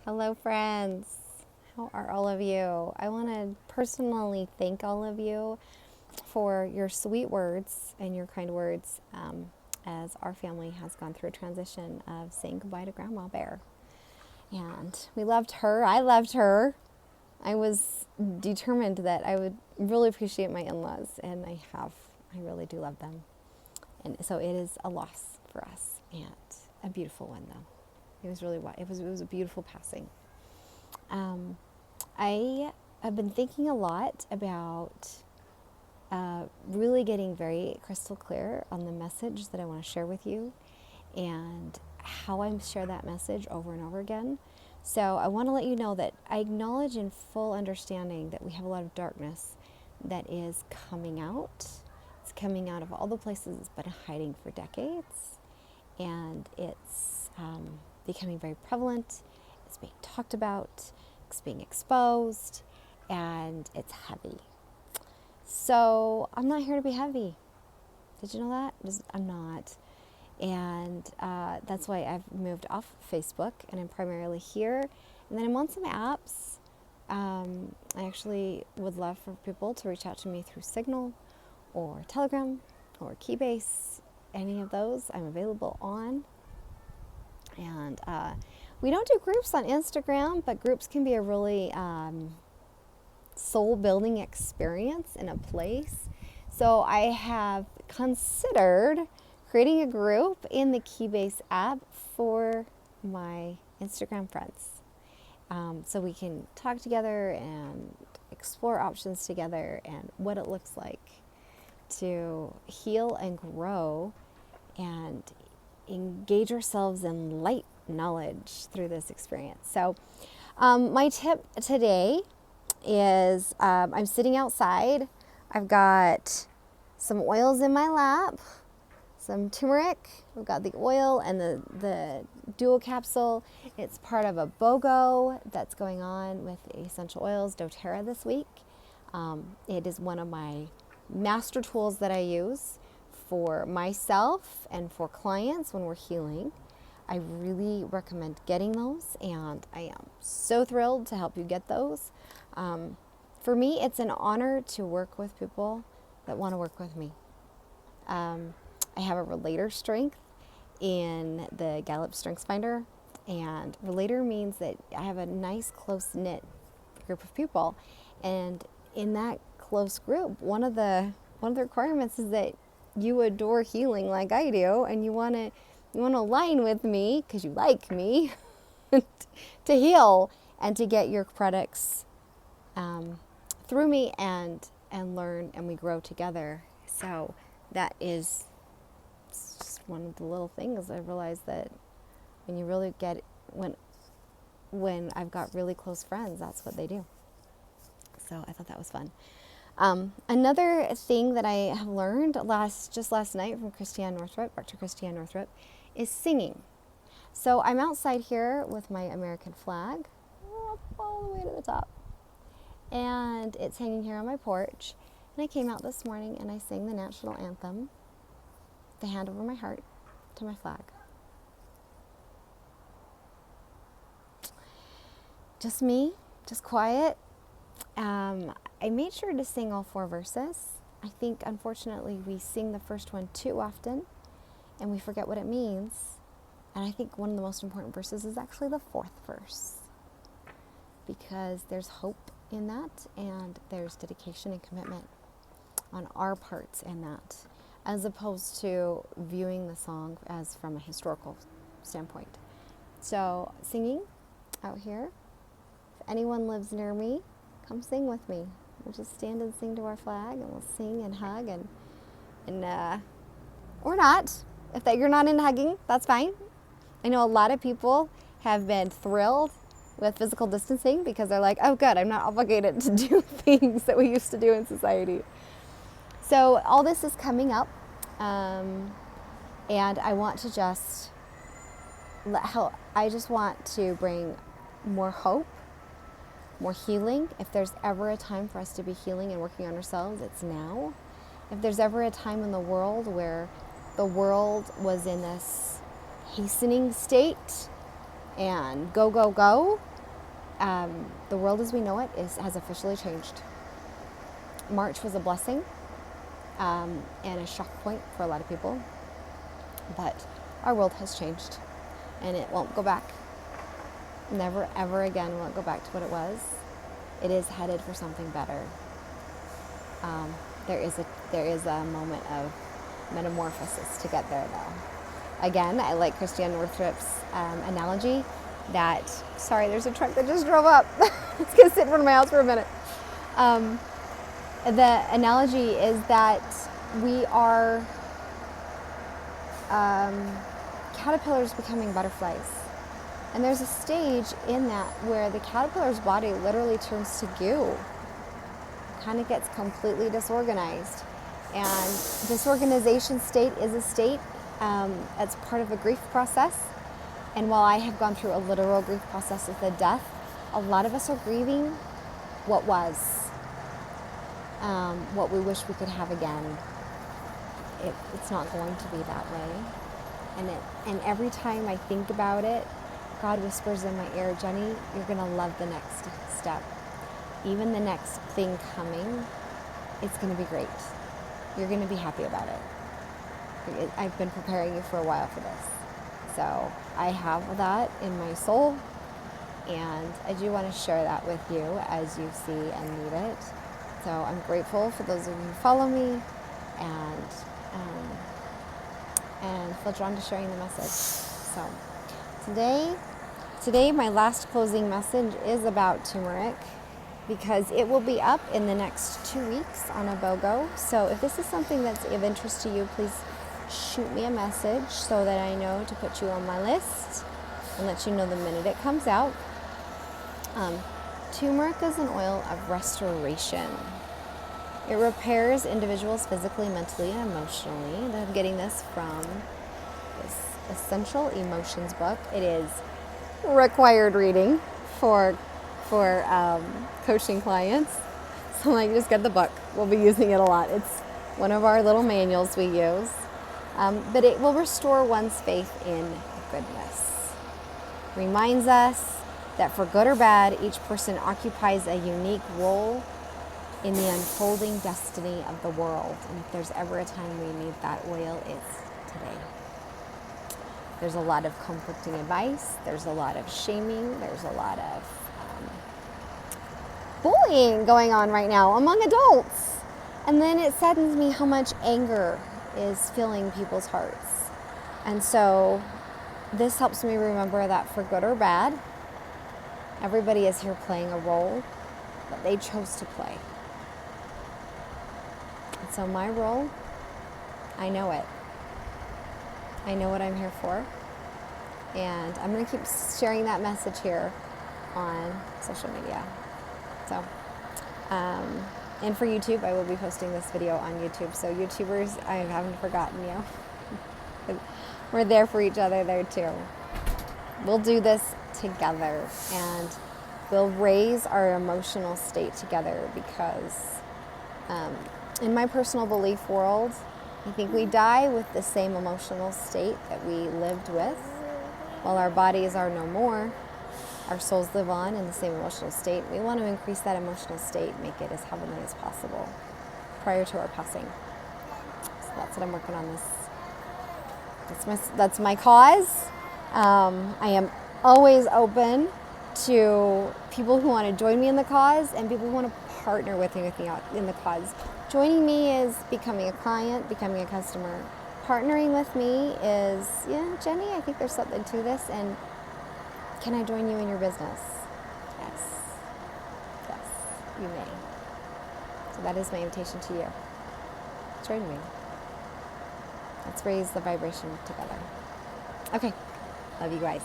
Hello, friends. How are all of you? I want to personally thank all of you for your sweet words and your kind words as our family has gone through a transition of saying goodbye to Grandma Bear. And we loved her. I loved her. I was determined that I would really appreciate my in laws, and I have. I really do love them. And so it is a loss for us, and a beautiful one, though. It was really it was a beautiful passing. I have been thinking a lot about really getting very crystal clear on the message that I want to share with you and how I share that message over and over again. So I want to let you know that I acknowledge in full understanding that we have a lot of darkness that is coming out. It's coming out of all the places it's been hiding for decades, and it's becoming very prevalent. It's being talked about, it's being exposed, and it's heavy. So I'm not here to be heavy. Did you know that? I'm not. And that's why I've moved off Facebook, and I'm primarily here. And then I'm on some apps. I actually would love for people to reach out to me through Signal or Telegram or Keybase. Any of those I'm available on. And we don't do groups on Instagram, but groups can be a really soul-building experience in a place. So I have considered creating a group in the Keybase app for my Instagram friends. So we can talk together and explore options together and what it looks like to heal and grow and engage ourselves in light knowledge through this experience. So my tip today is I'm sitting outside. I've got some oils in my lap, some turmeric. We've got the oil and the dual capsule. It's part of a BOGO that's going on with essential oils, doTERRA, this week. It is one of my master tools that I use for myself and for clients when we're healing. I really recommend getting those, and I am so thrilled to help you get those. For me, it's an honor to work with people that want to work with me. I have a relator strength in the Gallup Strengths Finder, and relator means that I have a nice close-knit group of people, and in that close group, one of the requirements is that you adore healing like I do, and you want to align with me because you like me to heal and to get your products through me and learn, and we grow together. So that is just one of the little things I realized, that when you really get when I've got really close friends, that's what they do. So I thought that was fun. Another thing that I have learned last night from Dr. Christiane Northrup, is singing. So I'm outside here with my American flag up all the way to the top, and it's hanging here on my porch. And I came out this morning and I sang the national anthem, the hand over my heart, to my flag. Just me, just quiet. I made sure to sing all 4 verses. I think, unfortunately, we sing the first one too often, and we forget what it means. And I think one of the most important verses is actually the 4th verse, because there's hope in that, and there's dedication and commitment on our parts in that, as opposed to viewing the song as from a historical standpoint. So singing out here. If anyone lives near me, come sing with me. We'll just stand and sing to our flag, and we'll sing and hug and or not. If you're not into hugging, that's fine. I know a lot of people have been thrilled with physical distancing because they're like, oh good, I'm not obligated to do things that we used to do in society. So all this is coming up, and I want to just want to bring more hope, more healing. If there's ever a time for us to be healing and working on ourselves, it's now. If there's ever a time in the world where the world was in this hastening state and go, go, go, The world as we know it has officially changed. March was a blessing and a shock point for a lot of people, but our world has changed, and it won't go back. Never, ever again will it go back to what it was. It is headed for something better. There is a moment of metamorphosis to get there, though. Again, I like Christiane Northrup's analogy that, sorry, there's a truck that just drove up. It's going to sit in front of my house for a minute. The analogy is that we are caterpillars becoming butterflies. And there's a stage in that where the caterpillar's body literally turns to goo. Kind of gets completely disorganized. And disorganization state is a state that's part of a grief process. And while I have gone through a literal grief process with the death, a lot of us are grieving what was, what we wish we could have again. It's not going to be that way. And every time I think about it, God whispers in my ear, Jenny, you're going to love the next step. Even the next thing coming, it's going to be great. You're going to be happy about it. I've been preparing you for a while for this. So I have that in my soul, and I do want to share that with you as you see and need it. So I'm grateful for those of you who follow me and feel drawn to sharing the message. So today my last closing message is about turmeric, because it will be up in the next 2 weeks on a BOGO. So if this is something that's of interest to you, please shoot me a message so that I know to put you on my list and let you know the minute it comes out. Turmeric is an oil of restoration. It repairs individuals physically, mentally, and emotionally. And I'm getting this from this Essential Emotions book. It is required reading for coaching clients. So I'm like, just get the book. We'll be using it a lot. It's one of our little manuals we use. But it will restore one's faith in goodness. Reminds us that for good or bad, each person occupies a unique role in the unfolding destiny of the world. And if there's ever a time we need that oil, it's today. There's a lot of conflicting advice. There's a lot of shaming. There's a lot of bullying going on right now among adults. And then it saddens me how much anger is filling people's hearts. And so this helps me remember that for good or bad, everybody is here playing a role that they chose to play. And so my role, I know it. I know what I'm here for. And I'm going to keep sharing that message here on social media. So, and for YouTube, I will be posting this video on YouTube. So YouTubers, I haven't forgotten you. We're there for each other there too. We'll do this together, and we'll raise our emotional state together, because in my personal belief world, I think we die with the same emotional state that we lived with. While our bodies are no more, our souls live on in the same emotional state. We want to increase that emotional state, make it as heavenly as possible prior to our passing. So that's what I'm working on this. That's my cause. I am always open to people who want to join me in the cause and people who want to partner with me in the cause. Joining me is becoming a client, becoming a customer. Partnering with me is, yeah, Jenny, I think there's something to this, and can I join you in your business? Yes. Yes, you may. So that is my invitation to you. Join me. Let's raise the vibration together. Okay. Love you guys.